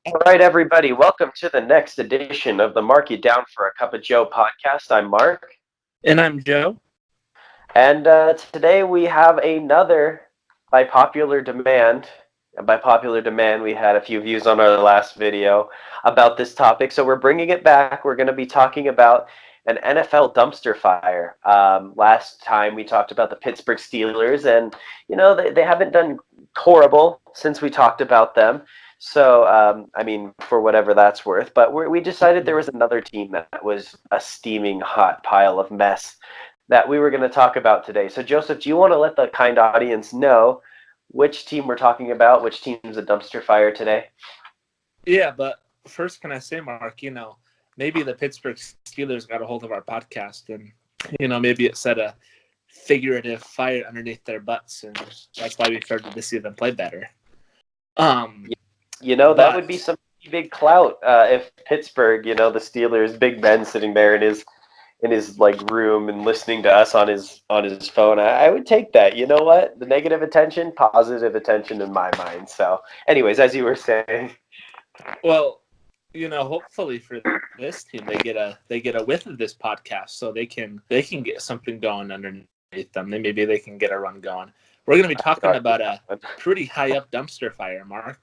All right, everybody, welcome to the next edition of the Mark You Down for a Cup of Joe podcast. I'm Mark, And I'm Joe. and today we have another by popular demand. And by popular demand, we had a few views on our last video about this topic, so we're bringing it back. We're going to be talking about an NFL dumpster fire. Last time we talked about the Pittsburgh Steelers, and they haven't done horrible since we talked about them. So, I mean, for whatever that's worth. But we decided there was another team that was a steaming hot pile of mess that we were going to talk about today. So, Joseph, do you want to let the kind audience know which team we're talking about, which team's a dumpster fire today? Yeah, but first, can I say, Mark, maybe the Pittsburgh Steelers got a hold of our podcast and, maybe it set a figurative fire underneath their butts, and that's why we started to see them play better. That would be But some big clout if Pittsburgh, the Steelers, Big Ben sitting there in his like room and listening to us on his phone. I would take that. You know what? The negative attention, positive attention in my mind. So, anyways, as you were saying, well, hopefully for this team, they get a whiff of this podcast, so they can get something going underneath them. Maybe they can get a run going. We're going to be talking about a pretty high up dumpster fire, Mark.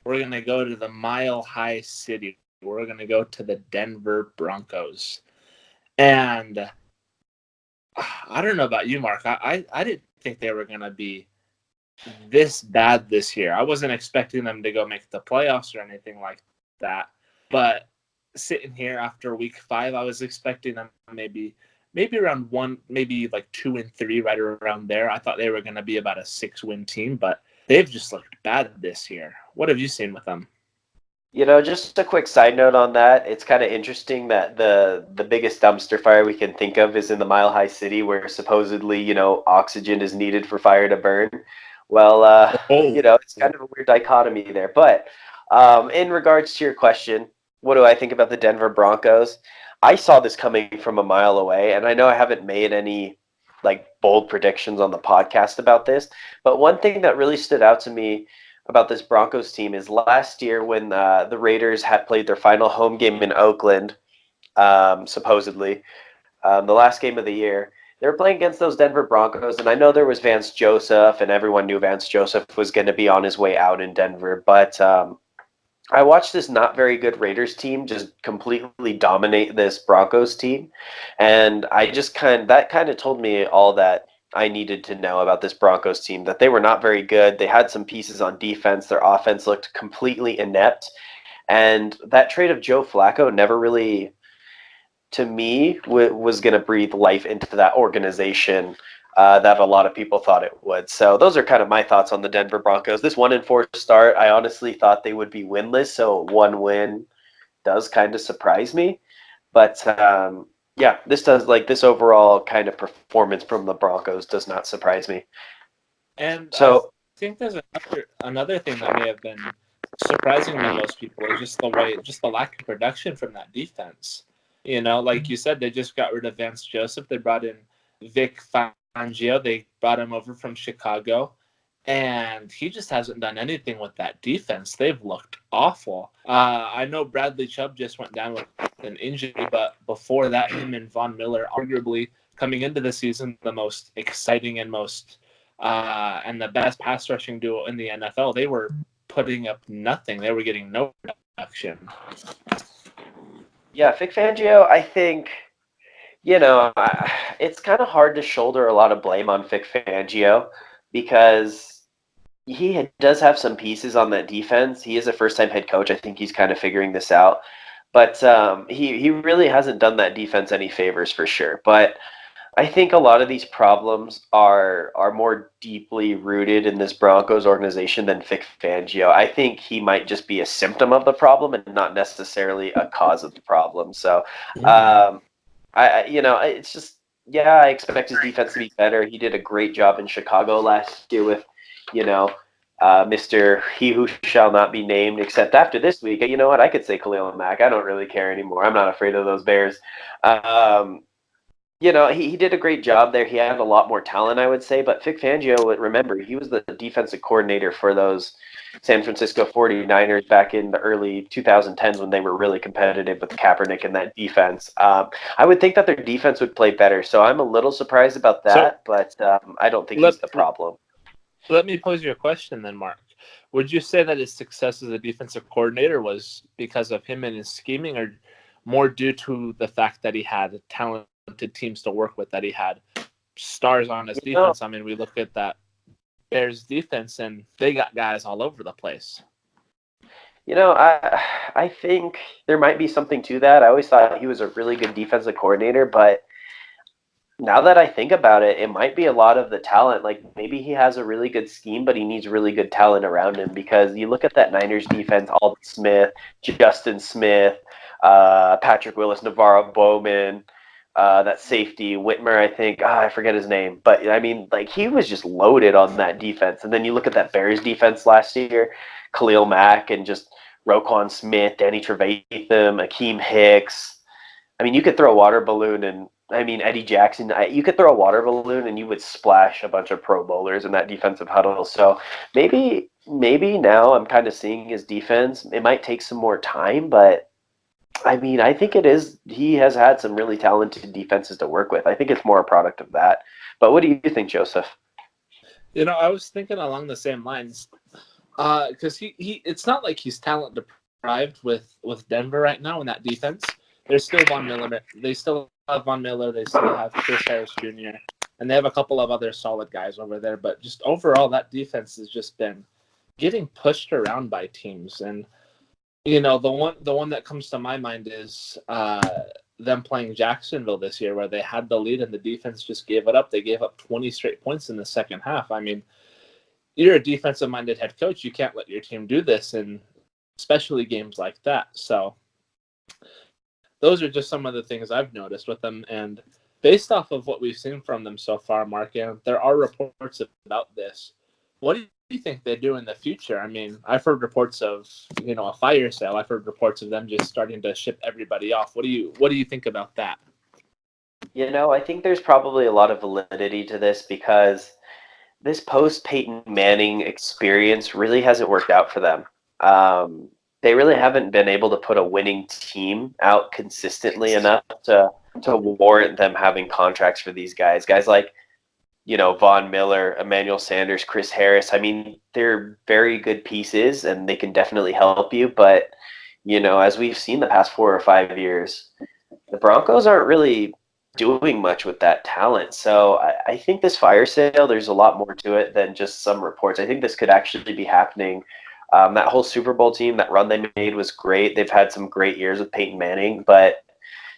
We're going to go to the Mile High City. We're going to go to the Denver Broncos. And I don't know about you, Mark. I didn't think they were going to be this bad this year. I wasn't expecting them to go make the playoffs or anything like that. But sitting here after week 5, I was expecting them maybe around 1, maybe like 2-3, right around there. I thought they were going to be about a 6-win team, but they've just looked bad this year. What have you seen with them? Just a quick side note on that. It's kind of interesting that the biggest dumpster fire we can think of is in the Mile High City, where supposedly oxygen is needed for fire to burn. Well, Oh, it's kind of a weird dichotomy there. But in regards to your question, what do I think about the Denver Broncos? I saw this coming from a mile away, and I know I haven't made any like bold predictions on the podcast about this, but one thing that really stood out to me about this Broncos team is last year when the Raiders had played their final home game in Oakland, supposedly the last game of the year. They were playing against those Denver Broncos, and I know there was Vance Joseph, and everyone knew Vance Joseph was going to be on his way out in Denver. But I watched this not very good Raiders team just completely dominate this Broncos team, and I just that kind of told me all that I needed to know about this Broncos team. That they were not very good. They had some pieces on defense. Their offense looked completely inept, and that trade of Joe Flacco never really to me was going to breathe life into that organization that a lot of people thought it would. So those are kind of my thoughts on the Denver Broncos. This 1-4 start, I honestly thought they would be winless. So one win does kind of surprise me. But yeah, this overall kind of performance from the Broncos does not surprise me. and I So think there's another thing that may have been surprising to most people is just the lack of production from that defense. Like you said, they just got rid of Vance Joseph. They brought in Vic Fangio. They brought him over from Chicago, and he just hasn't done anything with that defense. They've looked awful. I know Bradley Chubb just went down with an injury, but before that, him and Von Miller, arguably coming into the season, the most exciting and the best pass rushing duo in the NFL. They were putting up nothing. They were getting no production. yeah, Vic Fangio, I think it's kind of hard to shoulder a lot of blame on Vic Fangio because does have some pieces on that defense. He is a first-time head coach. I think he's kind of figuring this out, but he really hasn't done that defense any favors for sure. But I think a lot of these problems are more deeply rooted in this Broncos organization than Vic Fangio. I think he might just be a symptom of the problem and not necessarily a cause of the problem. So, um, it's just yeah, I expect his defense to be better. He did a great job in Chicago last year with, you know, Mr. He Who Shall Not Be Named, except after this week, you know what? I could say Khalil Mack. I don't really care anymore. I'm not afraid of those Bears. Um, he did a great job there. He had a lot more talent, I would say. But Vic Fangio, remember, he was the defensive coordinator for those. San Francisco 49ers back in the early 2010s when they were really competitive with Kaepernick and that defense. I would think that their defense would play better, so I'm a little surprised about So that, but I don't think let he's the problem. let me pose you a question then, Mark. Would you say that his success as a defensive coordinator was because of him and his scheming, or more due to the fact that he had talented teams to work with, that he had stars on his defense? I mean, we look at that Bears defense, and they got guys all over the place. I think there might be something to that. I always thought he was a really good defensive coordinator, but now that I think about it, it might be a lot of the talent. Like maybe he has a really good scheme, but he needs really good talent around him because you look at that Niners defense, Aldon Smith, Justin Smith, Patrick Willis, Navarro Bowman, that safety, Whitmer, I think. I forget his name. But, I mean, like he was just loaded on that defense. And then you look at that Bears defense last year, Khalil Mack and just Roquan Smith, Danny Trevathan, Akeem Hicks. I mean, you could throw a water balloon and Eddie Jackson. You could throw a water balloon and you would splash a bunch of Pro Bowlers in that defensive huddle. So maybe now I'm kind of seeing his defense. It might take some more time, but I mean, I think it is. He has had some really talented defenses to work with. I think it's more a product of that. But what do you think, Joseph? I was thinking along the same lines, because it's not like he's talent deprived with Denver right now in that defense. There's still Von Miller. They still have Von Miller. They still have Chris Harris Jr. And they have a couple of other solid guys over there. But just overall, that defense has just been getting pushed around by teams. And the one that comes to my mind is them playing Jacksonville this year, where they had the lead and the defense just gave it up. They gave up 20 straight points in the second half. I mean, you're a defensive-minded head coach. You can't let your team do this, and especially games like that. So those are just some of the things I've noticed with them. And based off of what we've seen from them so far, Mark, and there are reports about this. What do you think they do in the future? I mean, I've heard reports of, a fire sale. I've heard reports of them just starting to ship everybody off. What do you think about that? I think there's probably a lot of validity to this because this post-Peyton Manning experience really hasn't worked out for them. They really haven't been able to put a winning team out consistently enough to warrant them having contracts for these guys. Guys like, Von Miller, Emmanuel Sanders, Chris Harris. I mean, they're very good pieces and they can definitely help you. But, as we've seen the past 4 or 5 years, the Broncos aren't really doing much with that talent. So I think this fire sale, there's a lot more to it than just some reports. I think this could actually be happening. That whole Super Bowl team, that run they made was great. They've had some great years with Peyton Manning, but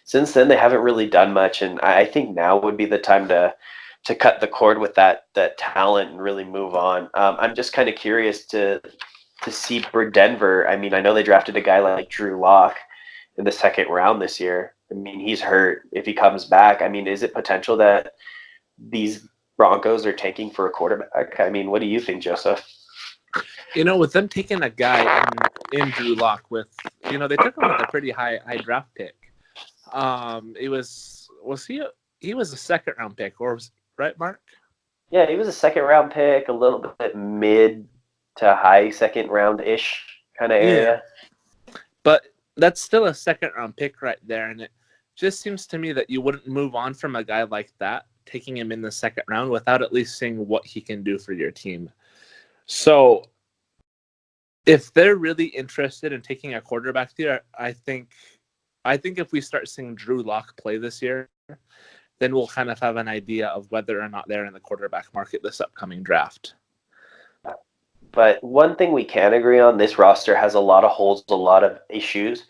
since then they haven't really done much. And I think now would be the time to cut the cord with that talent and really move on. I'm just kind of curious to see for Denver. I mean, I know they drafted a guy like Drew Lock in the second round this year. I mean, he's hurt. If he comes back, I mean, is it potential that these Broncos are tanking for a quarterback? I mean, what do you think, Joseph? With them taking a guy in Drew Lock they took him with a pretty high draft pick. He was a second round pick, or right, Mark? Yeah, he was a second round pick, a little bit mid to high second round ish kind of area. Yeah. But that's still a second round pick right there, and it just seems to me that you wouldn't move on from a guy like that, taking him in the second round, without at least seeing what he can do for your team. So if they're really interested in taking a quarterback there, I think if we start seeing Drew Lock play this year, then we'll kind of have an idea of whether or not they're in the quarterback market this upcoming draft. But one thing we can agree on, this roster has a lot of holes, a lot of issues.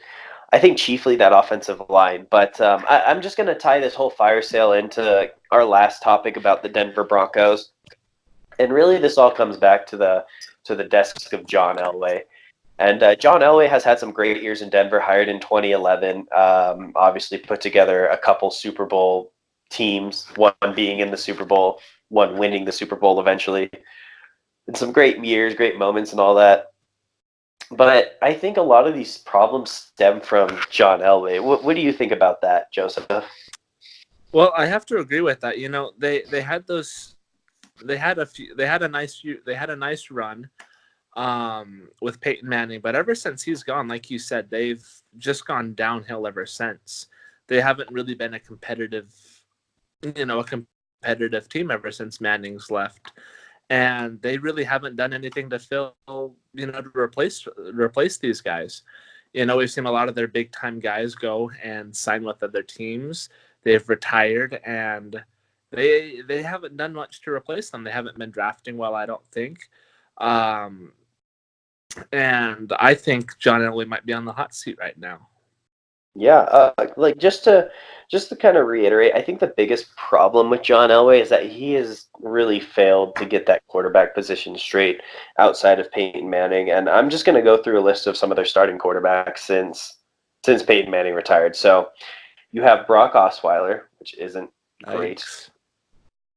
I think chiefly that offensive line. But I'm just going to tie this whole fire sale into our last topic about the Denver Broncos. And really this all comes back to the desk of John Elway. And John Elway has had some great years in Denver, hired in 2011, obviously put together a couple Super Bowl teams, one being in the Super Bowl, one winning the Super Bowl eventually. And some great years, great moments and all that. But I think a lot of these problems stem from John Elway. What do you think about that, Joseph? Well, I have to agree with that. They had a nice run. with Peyton Manning. But ever since he's gone, like you said, they've just gone downhill ever since. They haven't really been a competitive team ever since Manning's left. And they really haven't done anything to to replace these guys. We've seen a lot of their big time guys go and sign with other teams. They've retired, and they haven't done much to replace them. They haven't been drafting well, I don't think. And I think John Elway might be on the hot seat right now. Yeah, like just to kind of reiterate, I think the biggest problem with John Elway is that he has really failed to get that quarterback position straight outside of Peyton Manning. And I'm just going to go through a list of some of their starting quarterbacks since Peyton Manning retired. So you have Brock Osweiler, which isn't great. Yikes.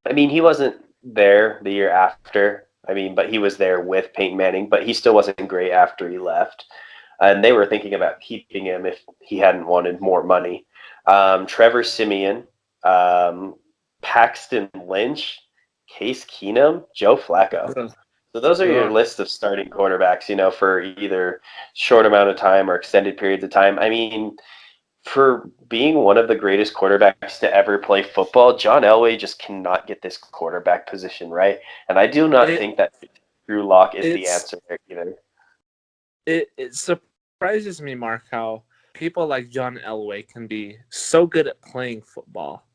I mean, he wasn't there the year after. I mean, but he was there with Peyton Manning, but he still wasn't great after he left. And they were thinking about keeping him if he hadn't wanted more money. Trevor Siemian, Paxton Lynch, Case Keenum, Joe Flacco. So those are your list of starting quarterbacks, for either short amount of time or extended periods of time. I mean, for being one of the greatest quarterbacks to ever play football, John Elway just cannot get this quarterback position right. And I do not think that Drew Lock is the answer there either. It surprises me, Mark, how people like John Elway can be so good at playing football,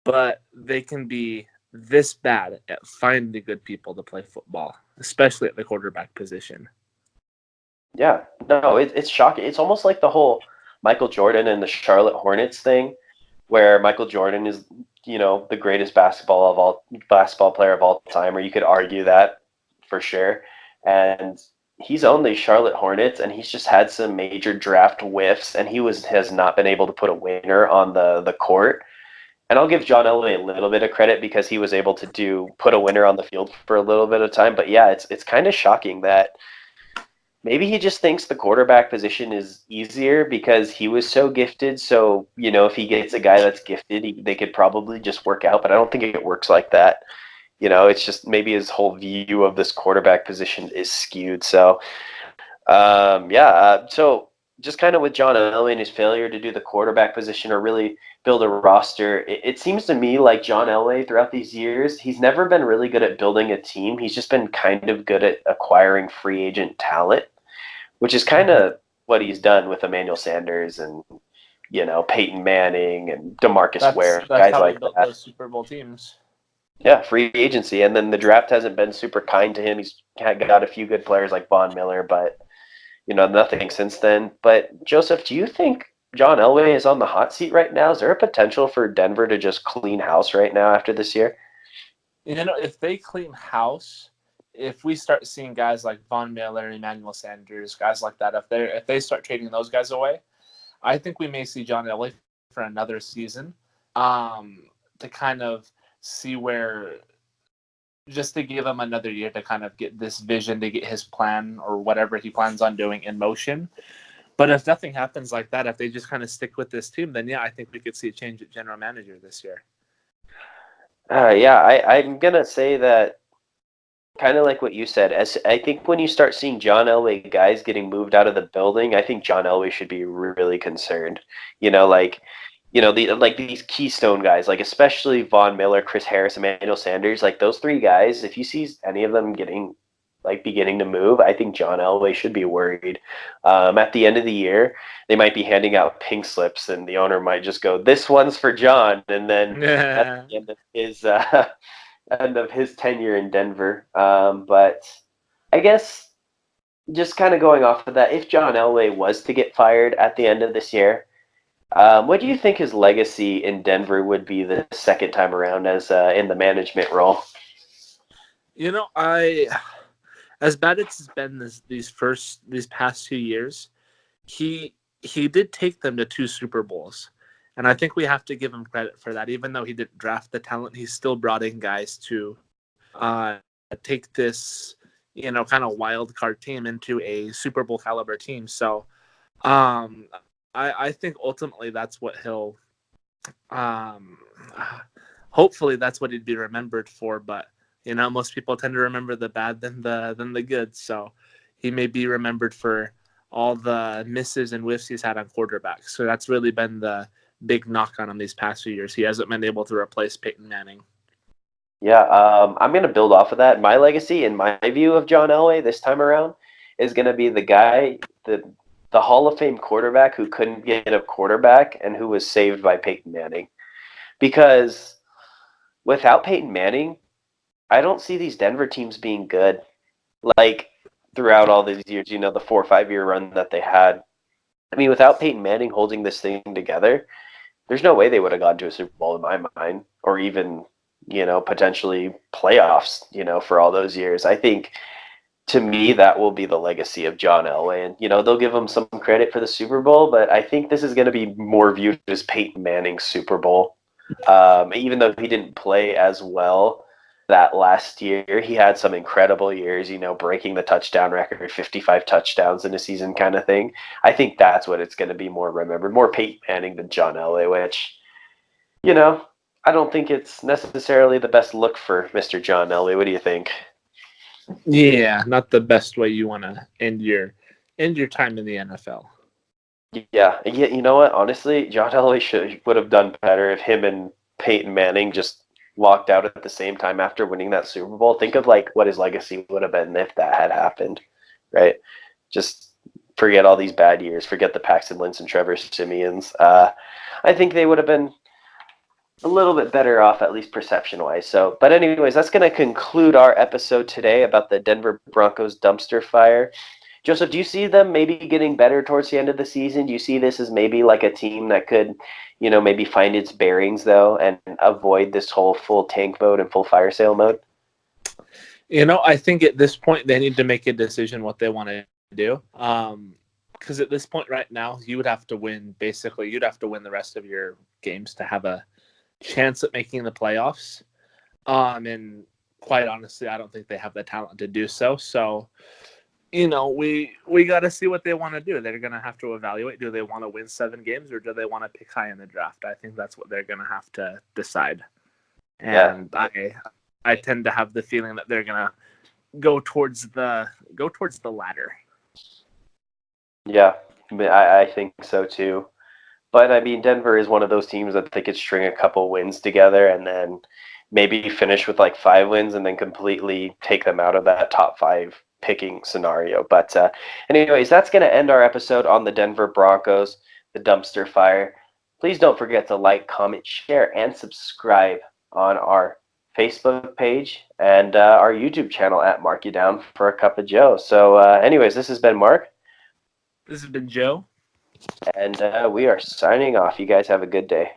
but they can be this bad at finding good people to play football, especially at the quarterback position. Yeah, no, it's shocking. It's almost like the whole Michael Jordan and the Charlotte Hornets thing, where Michael Jordan is, the greatest basketball player of all time, or you could argue that for sure. And he's owned the Charlotte Hornets, and he's just had some major draft whiffs, and has not been able to put a winner on the court. And I'll give John Elway a little bit of credit because he was able to put a winner on the field for a little bit of time. But yeah, it's kind of shocking that maybe he just thinks the quarterback position is easier because he was so gifted. So, if he gets a guy that's gifted, they could probably just work out. But I don't think it works like that. It's just maybe his whole view of this quarterback position is skewed. So, so just kind of with John Elway and his failure to do the quarterback position or really build a roster, it seems to me like John Elway throughout these years, he's never been really good at building a team. He's just been kind of good at acquiring free agent talent, which is kind of what he's done with Emmanuel Sanders and, Peyton Manning and DeMarcus Ware, that's guys how like he built that. those Super Bowl teams. Yeah, free agency. And then the draft hasn't been super kind to him. He's got a few good players like Von Miller, but, nothing since then. But, Joseph, do you think John Elway is on the hot seat right now? Is there a potential for Denver to just clean house right now after this year? If they clean house, if we start seeing guys like Von Miller, Emmanuel Sanders, guys like that, if they start trading those guys away, I think we may see John Elway for another season, to kind of see just to give him another year to kind of get this vision, to get his plan or whatever he plans on doing in motion. But if nothing happens like that, if they just kind of stick with this team, then yeah, I think we could see a change at general manager this year. I'm going to say that kind of like what you said. As I think when you start seeing John Elway guys getting moved out of the building, I think John Elway should be really concerned. These keystone guys, like especially Von Miller, Chris Harris, Emmanuel Sanders, like those three guys. If you see any of them beginning to move, I think John Elway should be worried. At the end of the year, they might be handing out pink slips, and the owner might just go, "This one's for John," and then at the end of his tenure in Denver. But I guess just kind of going off of that, if John Elway was to get fired at the end of this year, what do you think his legacy in Denver would be the second time around as in the management role? As bad as it's been these past 2 years, he did take them to 2 Super Bowls. And I think we have to give him credit for that. Even though he didn't draft the talent, he still brought in guys to take this, kind of wild card team into a Super Bowl caliber team. So I think ultimately that's what he'll hopefully that's what he'd be remembered for. But most people tend to remember the bad than the good. So he may be remembered for all the misses and whiffs he's had on quarterbacks. So that's really been the big knock on him these past few years. He hasn't been able to replace Peyton Manning. Yeah, I'm going to build off of that. My legacy, in my view of John Elway this time around, is going to be the guy, the Hall of Fame quarterback who couldn't get a quarterback and who was saved by Peyton Manning. Because without Peyton Manning, I don't see these Denver teams being good. Like throughout all these years, the 4 or 5 year run that they had. I mean, without Peyton Manning holding this thing together, there's no way they would have gone to a Super Bowl in my mind, or even, potentially playoffs, for all those years. I think to me, that will be the legacy of John Elway. And, they'll give him some credit for the Super Bowl, but I think this is going to be more viewed as Peyton Manning's Super Bowl. Even though he didn't play as well that last year, he had some incredible years, breaking the touchdown record, 55 touchdowns in a season kind of thing. I think that's what it's going to be more remembered, more Peyton Manning than John Elway, which, I don't think it's necessarily the best look for Mr. John Elway. What do you think? Yeah, not the best way you want to end your time in the NFL. Yeah, you know what? Honestly, John Elway would have done better if him and Peyton Manning just walked out at the same time after winning that Super Bowl. Think of what his legacy would have been if that had happened, right? Just forget all these bad years. Forget the Paxton Lynch and Trevor Simeons. I think they would have been a little bit better off, at least perception-wise. So, but anyways, that's going to conclude our episode today about the Denver Broncos dumpster fire. Joseph, do you see them maybe getting better towards the end of the season? Do you see this as maybe like a team that could, maybe find its bearings, though, and avoid this whole full tank mode and full fire sale mode? I think at this point they need to make a decision what they want to do. Because at this point right now, you would have to win. Basically, you'd have to win the rest of your games to have a chance at making the playoffs. And quite honestly, I don't think they have the talent to do so. So, we got to see what they want to do. They're going to have to evaluate. Do they want to win 7 games or do they want to pick high in the draft? I think that's what they're going to have to decide. And yeah. I tend to have the feeling that they're going to go towards the latter. Yeah, I think so too. But I mean, Denver is one of those teams that they could string a couple wins together and then maybe finish with 5 wins and then completely take them out of that top 5 picking scenario. But anyways, that's going to end our episode on the Denver Broncos, the dumpster fire. Please don't forget to like, comment, share, and subscribe on our Facebook page and our YouTube channel at Mark You Down for a Cup of Joe. So anyways, this has been Mark. This has been Joe. And we are signing off. You guys have a good day.